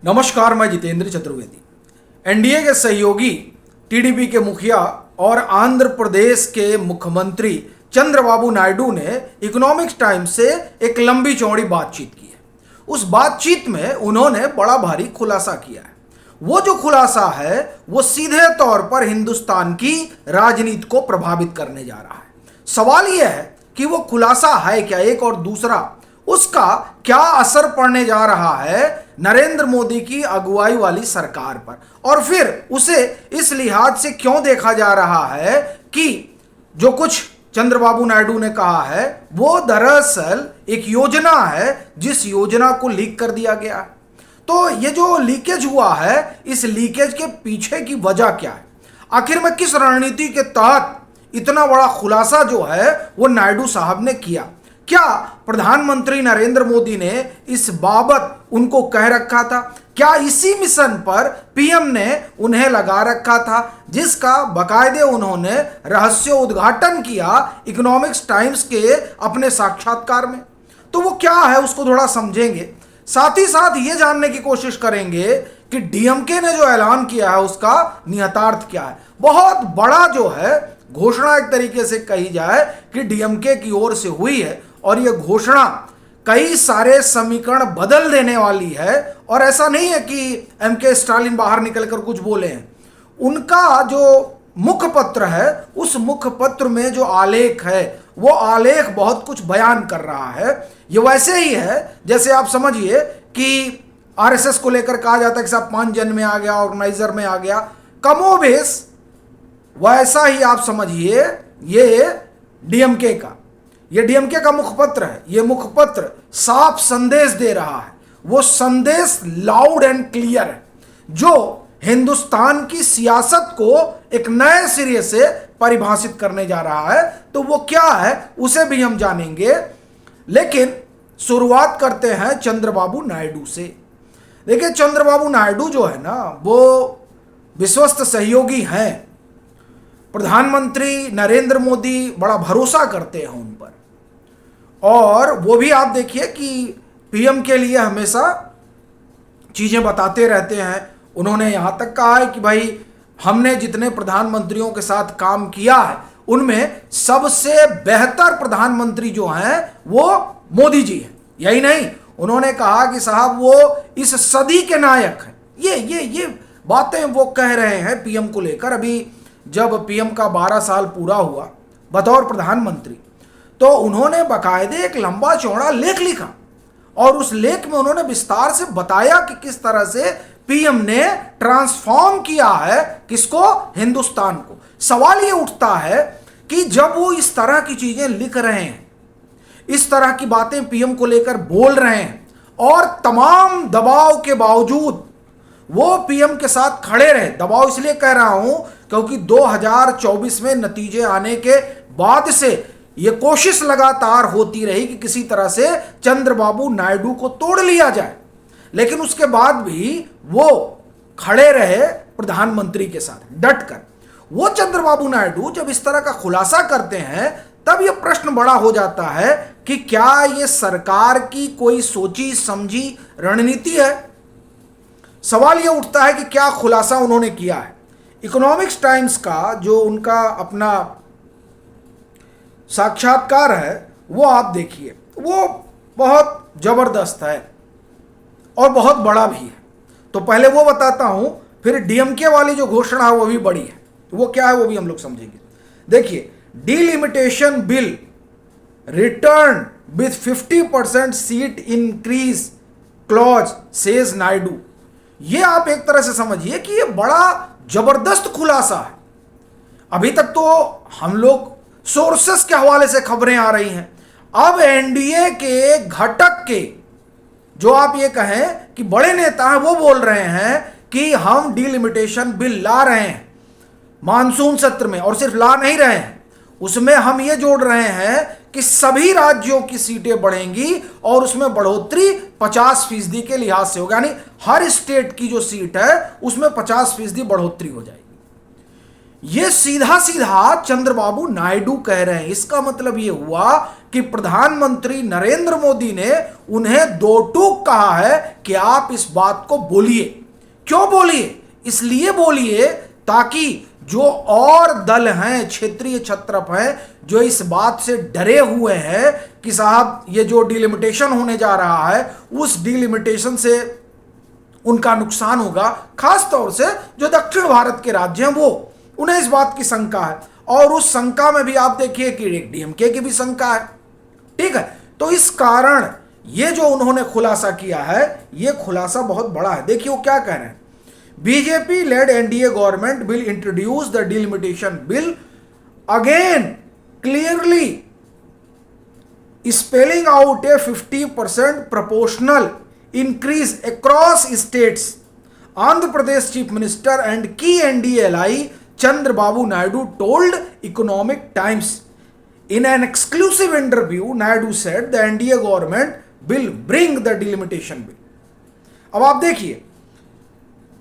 नमस्कार, मैं जितेंद्र चतुर्वेदी। एनडीए के सहयोगी टीडीपी के मुखिया और आंध्र प्रदेश के मुख्यमंत्री चंद्रबाबू नायडू ने इकोनॉमिक्स टाइम्स से एक लंबी चौड़ी बातचीत की है। उस बातचीत में उन्होंने बड़ा भारी खुलासा किया है। वो जो खुलासा है वो सीधे तौर पर हिंदुस्तान की राजनीति को प्रभावित करने जा रहा है। सवाल यह है कि वो खुलासा है क्या, एक, और दूसरा उसका क्या असर पड़ने जा रहा है नरेंद्र मोदी की अगुवाई वाली सरकार पर, और फिर उसे इस लिहाज से क्यों देखा जा रहा है कि जो कुछ चंद्रबाबू नायडू ने कहा है वो दरअसल एक योजना है जिस योजना को लीक कर दिया गया है। तो ये जो लीकेज हुआ है, इस लीकेज के पीछे की वजह क्या है, आखिर में किस रणनीति के तहत इतना बड़ा खुलासा जो है वो नायडू साहब ने किया। क्या प्रधानमंत्री नरेंद्र मोदी ने इस बाबत उनको कह रखा था? क्या इसी मिशन पर पीएम ने उन्हें लगा रखा था जिसका बाकायदे उन्होंने रहस्य उद्घाटन किया इकोनॉमिक्स टाइम्स के अपने साक्षात्कार में? तो वो क्या है उसको थोड़ा समझेंगे, साथ ही साथ ये जानने की कोशिश करेंगे कि डीएमके ने जो ऐलान किया है उसका निहितार्थ क्या है। बहुत बड़ा जो है घोषणा एक तरीके से कही जाए कि डीएमके की ओर से हुई है, और यह घोषणा कई सारे समीकरण बदल देने वाली है। और ऐसा नहीं है कि एमके स्टालिन बाहर निकलकर कुछ बोले हैं। उनका जो मुखपत्र है उस मुखपत्र में जो आलेख है वो आलेख बहुत कुछ बयान कर रहा है। ये वैसे ही है जैसे आप समझिए कि आरएसएस को लेकर कहा जाता है कि साहब 5 जन में आ गया, ऑर्गेनाइजर में आ गया, कमोबेश वैसा ही आप समझिए ये डीएमके का मुखपत्र है। ये मुखपत्र साफ संदेश दे रहा है। वो संदेश लाउड एंड क्लियर है जो हिंदुस्तान की सियासत को एक नए सिरे से परिभाषित करने जा रहा है। तो वो क्या है उसे भी हम जानेंगे, लेकिन शुरुआत करते हैं चंद्रबाबू नायडू से। देखिए, चंद्रबाबू नायडू जो है ना वो विश्वस्त सहयोगी हैं। प्रधानमंत्री नरेंद्र मोदी बड़ा भरोसा करते हैं उन पर, और वो भी आप देखिए कि पीएम के लिए हमेशा चीज़ें बताते रहते हैं। उन्होंने यहाँ तक कहा है कि भाई हमने जितने प्रधानमंत्रियों के साथ काम किया है उनमें सबसे बेहतर प्रधानमंत्री जो हैं वो मोदी जी हैं। यही नहीं, उन्होंने कहा कि साहब वो इस सदी के नायक हैं। ये बातें वो कह रहे हैं पीएम को लेकर। अभी जब पीएम का 12 साल पूरा हुआ बतौर प्रधानमंत्री, तो उन्होंने बाकायदे एक लंबा चौड़ा लेख लिखा, और उस लेख में उन्होंने विस्तार से बताया कि किस तरह से पीएम ने ट्रांसफॉर्म किया है किसको, हिंदुस्तान को। सवाल ये उठता है कि जब वो इस तरह की चीजें लिख रहे हैं, इस तरह की बातें पीएम को लेकर बोल रहे हैं, और तमाम दबाव के बावजूद वो पीएम के साथ खड़े रहे। दबाव इसलिए कह रहा हूं क्योंकि 2024 में नतीजे आने के बाद से ये कोशिश लगातार होती रही कि किसी तरह से चंद्रबाबू नायडू को तोड़ लिया जाए, लेकिन उसके बाद भी वो खड़े रहे प्रधानमंत्री के साथ डटकर। वो चंद्रबाबू नायडू जब इस तरह का खुलासा करते हैं तब ये प्रश्न बड़ा हो जाता है कि क्या ये सरकार की कोई सोची समझी रणनीति है। सवाल ये उठता है कि क्या खुलासा उन्होंने किया है। इकोनॉमिक्स टाइम्स का जो उनका अपना साक्षात्कार है वो आप देखिए, वो बहुत जबरदस्त है और बहुत बड़ा भी है। तो पहले वो बताता हूं, फिर डीएमके वाली जो घोषणा है वो भी बड़ी है। तो वो क्या है वो भी हम लोग समझेंगे। देखिए, delimitation bill return with 50% seat increase clause says Naidu. ये आप एक तरह से समझिए कि ये बड़ा जबरदस्त खुलासा है। अभी तक तो हम लोग सोर्सेस के हवाले से खबरें आ रही हैं, अब एनडीए के घटक के जो आप ये कहें कि बड़े नेता हैं वो बोल रहे हैं कि हम डीलिमिटेशन बिल ला रहे हैं मानसून सत्र में, और सिर्फ ला नहीं रहे हैं, उसमें हम ये जोड़ रहे हैं कि सभी राज्यों की सीटें बढ़ेंगी और उसमें बढ़ोतरी 50% के लिहाज से होगा, यानी हर स्टेट की जो सीट है उसमें 50% बढ़ोतरी हो जाएगी। ये सीधा सीधा चंद्रबाबू नायडू कह रहे हैं। इसका मतलब ये हुआ कि प्रधानमंत्री नरेंद्र मोदी ने उन्हें दो टूक कहा है कि आप इस बात को बोलिए। क्यों बोलिए? इसलिए बोलिए ताकि जो और दल हैं, क्षेत्रीय छत्रप हैं, जो इस बात से डरे हुए हैं कि साहब ये जो डिलिमिटेशन होने जा रहा है उस डिलिमिटेशन से उनका नुकसान होगा, खास तौर से जो दक्षिण भारत के राज्य हैं वो, उन्हें इस बात की शंका है। और उस शंका में भी आप देखिए कि डीएमके की भी शंका है। ठीक है, तो इस कारण ये जो उन्होंने खुलासा किया है, ये खुलासा बहुत बड़ा है। देखिए वो क्या कह रहे हैं। BJP lead NDA government will introduce the delimitation bill again clearly spelling out a 50% proportional increase across states. Andhra Pradesh Chief Minister and key NDA ally Chandrababu Naidu told Economic Times. In an exclusive interview, Naidu said the NDA government will bring the delimitation bill. अब आप देखिए,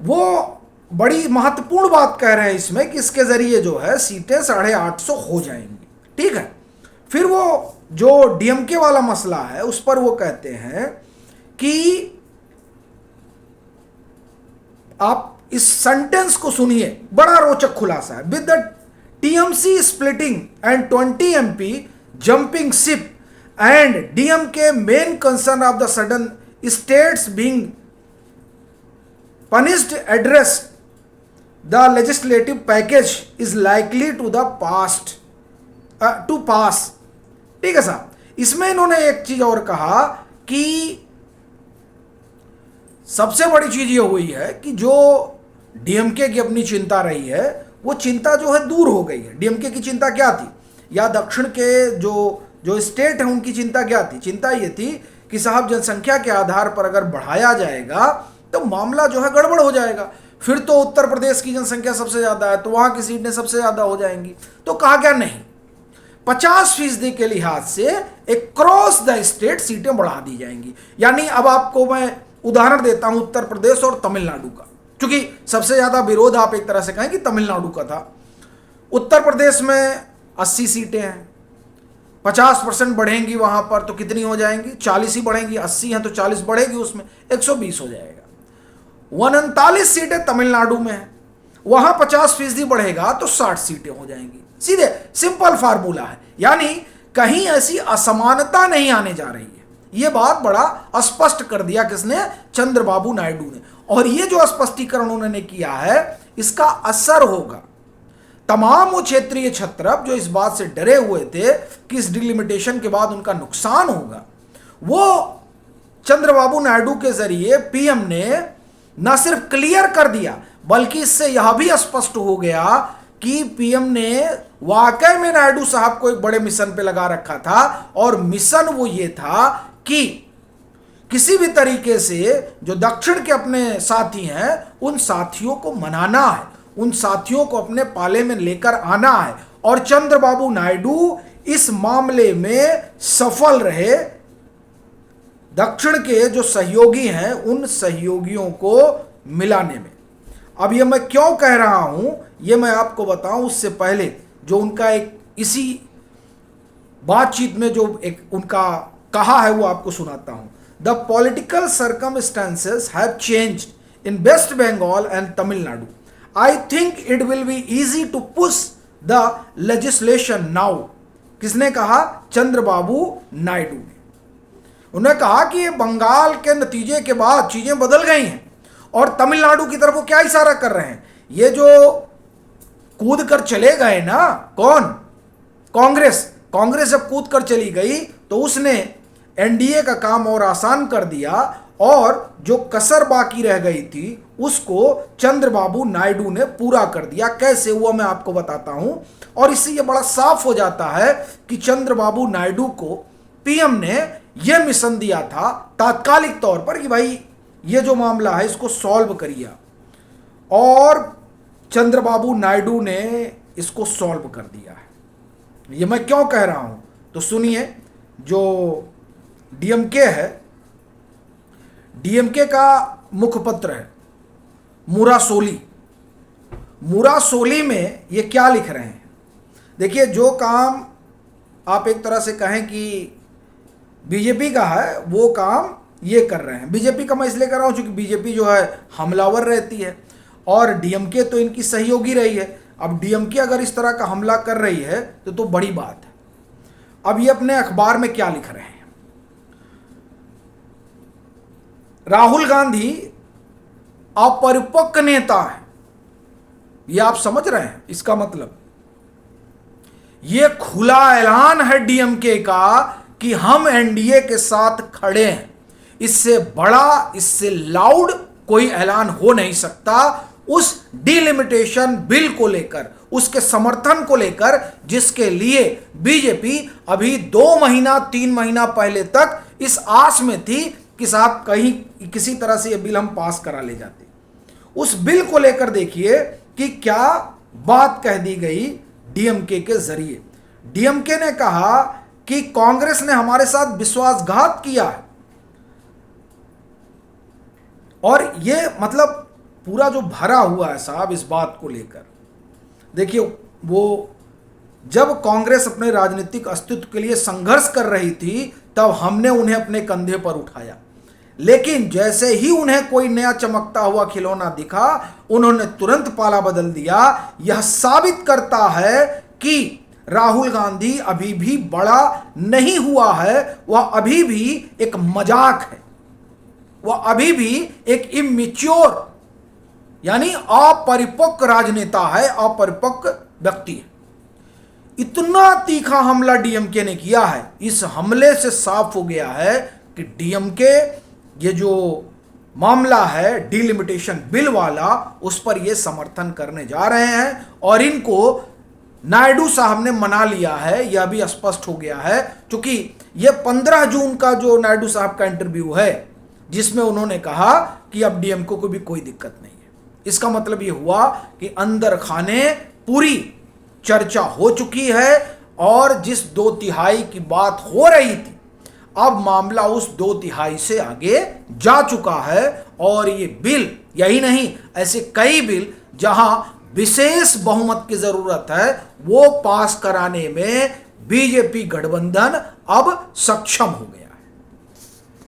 वो बड़ी महत्वपूर्ण बात कह रहे हैं इसमें कि इसके जरिए जो है सीटें 850 हो जाएंगी। ठीक है, फिर वो जो डीएमके वाला मसला है उस पर वो कहते हैं कि आप इस सेंटेंस को सुनिए, बड़ा रोचक खुलासा है। With the TMC splitting and 20 MP jumping ship and DMK main concern of the sudden states being punished address the legislative package is likely to the past to pass. ठीक है साहब, इसमें इन्होंने एक चीज और कहा कि सबसे बड़ी चीज ये हुई है कि जो डीएमके की अपनी चिंता रही है वो चिंता जो है दूर हो गई है। डीएमके की चिंता क्या थी, या दक्षिण के जो स्टेट है उनकी चिंता क्या थी? चिंता ये थी कि साहब जनसंख्या के आधार पर अगर बढ़ाया जाएगा तो मामला जो है गड़बड़ हो जाएगा। फिर तो उत्तर प्रदेश की जनसंख्या सबसे ज्यादा है तो वहां की सीटें सबसे ज्यादा हो जाएंगी। तो कहा क्या, नहीं, 50% के लिहाज से एक क्रॉस द स्टेट सीटें बढ़ा दी जाएंगी। यानी अब आपको मैं उदाहरण देता हूं उत्तर प्रदेश और तमिलनाडु का, क्योंकि सबसे ज्यादा विरोध आप एक तरह से कहें कि तमिलनाडु का था। उत्तर प्रदेश में 80 सीटें हैं, 50% बढ़ेंगी वहां पर तो कितनी हो जाएंगी? 40 ही बढ़ेंगी। 80 हैं तो 40 बढ़ेगी, उसमें 120 हो जाएगा। 39 सीटें तमिलनाडु में है, वहां 50% बढ़ेगा तो 60 सीटें हो जाएंगी। सीधे सिंपल फार्मूला है, यानी कहीं ऐसी असमानता नहीं आने जा रही है। यह बात बड़ा स्पष्ट कर दिया किसने? चंद्रबाबू नायडू ने। और यह जो स्पष्टीकरण उन्होंने किया है इसका असर होगा तमाम वो क्षेत्रीय छत्रप जो इस बात से डरे हुए थे कि इस डिलिमिटेशन के बाद उनका नुकसान होगा। वो चंद्रबाबू नायडू के जरिए पीएम ने न सिर्फ क्लियर कर दिया बल्कि इससे यह भी स्पष्ट हो गया कि पीएम ने वाकई में नायडू साहब को एक बड़े मिशन पे लगा रखा था। और मिशन वो ये था कि किसी भी तरीके से जो दक्षिण के अपने साथी हैं उन साथियों को मनाना है, उन साथियों को अपने पाले में लेकर आना है। और चंद्रबाबू नायडू इस मामले में सफल रहे। दक्षिण के जो सहयोगी हैं उन सहयोगियों को मिलाने में। अब ये मैं क्यों कह रहा हूं ये मैं आपको बताऊं उससे पहले जो उनका एक इसी बातचीत में जो एक उनका कहा है वो आपको सुनाता हूं। The political circumstances have changed in West Bengal and Tamil Nadu. I think it will be easy to push the legislation now. किसने कहा? चंद्रबाबू नायडू ने। उन्होंने कहा कि ये बंगाल के नतीजे के बाद चीजें बदल गई हैं और तमिलनाडु की तरफ वो क्या इशारा कर रहे हैं? ये जो कूद कर चले गए ना, कौन? कांग्रेस जब कूद कर चली गई तो उसने एनडीए का काम और आसान कर दिया और जो कसर बाकी रह गई थी उसको चंद्रबाबू नायडू ने पूरा कर दिया। कैसे हुआ मैं आपको बताता हूं। और इससे यह बड़ा साफ हो जाता है कि चंद्रबाबू नायडू को पीएम ने यह मिशन दिया था तात्कालिक तौर पर कि भाई ये जो मामला है इसको सॉल्व करिए, और चंद्रबाबू नायडू ने इसको सॉल्व कर दिया है। ये मैं क्यों कह रहा हूं तो सुनिए। जो डीएमके है, डीएमके का मुखपत्र है मुरासोली, मुरासोली में ये क्या लिख रहे हैं। देखिए, जो काम आप एक तरह से कहें कि बीजेपी का है, वो काम ये कर रहे हैं। बीजेपी का मैं इसलिए कर रहा हूँ क्योंकि बीजेपी जो है हमलावर रहती है और डीएमके तो इनकी सहयोगी रही है। अब डीएमके अगर इस तरह का हमला कर रही है तो बड़ी बात है। अब ये अपने अखबार में क्या लिख रहे हैं। राहुल गांधी अपरिपक्व नेता है, ये आप समझ रहे हैं इसका मतलब। ये खुला ऐलान है डीएमके का कि हम एनडीए के साथ खड़े हैं। इससे बड़ा, इससे लाउड कोई ऐलान हो नहीं सकता उस डिलिमिटेशन बिल को लेकर, उसके समर्थन को लेकर, जिसके लिए बीजेपी अभी 2 महीना 3 महीना पहले तक इस आस में थी कि साहब कहीं किसी तरह से यह बिल हम पास करा ले जाते। उस बिल को लेकर देखिए कि क्या बात कह दी गई डीएमके के जरिए। डीएमके ने कहा कि कांग्रेस ने हमारे साथ विश्वासघात किया है, और ये मतलब पूरा जो भरा हुआ है साहब इस बात को लेकर। देखिए, वो जब कांग्रेस अपने राजनीतिक अस्तित्व के लिए संघर्ष कर रही थी तब हमने उन्हें अपने कंधे पर उठाया, लेकिन जैसे ही उन्हें कोई नया चमकता हुआ खिलौना दिखा उन्होंने तुरंत पाला बदल दिया। यह साबित करता है कि राहुल गांधी अभी भी बड़ा नहीं हुआ है, वह अभी भी एक मजाक है, वह अभी भी एक इमेच्योर यानी अपरिपक्व राजनेता है, अपरिपक्व व्यक्ति है। इतना तीखा हमला डीएमके ने किया है, इस हमले से साफ हो गया है कि डीएमके ये जो मामला है डिलिमिटेशन बिल वाला, उस पर ये समर्थन करने जा रहे हैं और इनको नायडू साहब ने मना लिया है। यह भी स्पष्ट हो गया है क्योंकि ये 15 जून का जो नायडू साहब का इंटरव्यू है जिसमें उन्होंने कहा कि अब डीएमके को भी कोई दिक्कत नहीं है। इसका मतलब ये हुआ कि अंदर खाने पूरी चर्चा हो चुकी है और जिस 2/3 की बात हो रही थी अब मामला उस 2/3 से आगे जा चुका है। और ये बिल यही नहीं, ऐसे कई बिल जहां विशेष बहुमत की जरूरत है वो पास कराने में बीजेपी गठबंधन अब सक्षम हो गया।